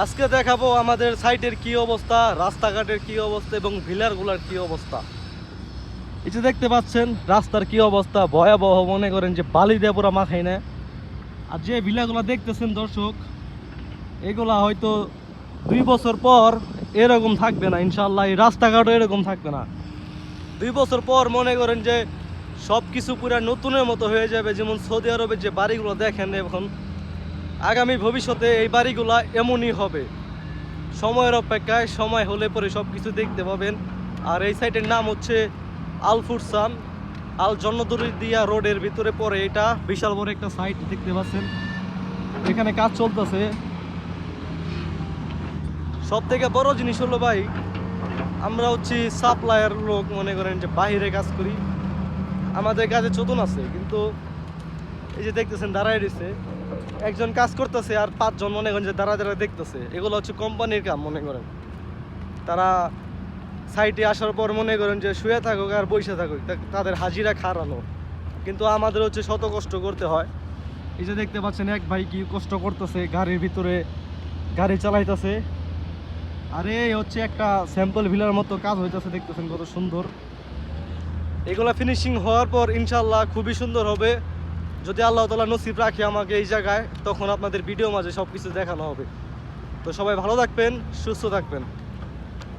আজকে দেখাবো আমাদের সাইটের কি অবস্থা, রাস্তাঘাটের কি অবস্থা এবং ভিলারগুলোর কি অবস্থা। এই যে দেখতে পাচ্ছেন রাস্তার কি অবস্থা, ভয়াবহ। মনে করেন যে বালি দিয়ে পুরো মাখাই না। আর যে ভিলাগুলো দেখতেছেন দর্শক, এগুলা হয়তো 2 বছর পর এরকম থাকবে না ইনশাল্লাহ। এই রাস্তাঘাটও এরকম থাকবে না। 2 বছর পর মনে করেন যে সব কিছু পুরা নতুনের মতো হয়ে যাবে। যেমন সৌদি আরবের যে বাড়িগুলো দেখেন এখন, আগামী ভবিষ্যতে এই বাড়িগুলা এমনই হবে। সময়ের অপেক্ষায়, সময় হলে পরে সব কিছু দেখতে পাবেন। আর এই সাইটের নাম হচ্ছে আল ফুরসান, আল জন্নদুরিয়া রোডের ভিতরে পড়ে। এটা বিশাল বড় একটা সাইট দেখতে পাচ্ছেন, এখানে কাজ চলতেছে। সব থেকে বড় জিনিস হলো ভাই, আমরা হচ্ছি সাপ্লায়ার লোক, মনে করেন যে বাইরে কাজ করি, আমাদের কাজে চতুন আছে। কিন্তু এই যে দেখতেছেন দাঁড়ায় রয়েছে, একজন কাজ করতেছে আর 5 জন মনে করেন যে দাঁড়া দেখতেছে। এগুলো হচ্ছে কোম্পানির কাম। মনে করেন তারা সাইটে আসার পর মনে করেন যে শুয়ে থাকুক আর বসে থাকুক, তাদের হাজিরা খারানো। কিন্তু আমাদের হচ্ছে শত কষ্ট করতে হয়। এই যে দেখতে পাচ্ছেন এক ভাই কি কষ্ট করতেছে, গাড়ির ভিতরে গাড়ি চালাইতেছে। আর এই হচ্ছে একটা স্যাম্পল ভিলার মতো কাজ হইতেছে, দেখতেছেন কত সুন্দর। এগুলা ফিনিশিং হওয়ার পর ইনশাল্লাহ খুবই সুন্দর হবে। যদি আল্লাহ তাআলা নসিব রাখে আমাকে এই জায়গায়, তখন আপনাদের ভিডিও মাঝে সব কিছু দেখানো হবে। তো সবাই ভালো থাকবেন, সুস্থ থাকবেন।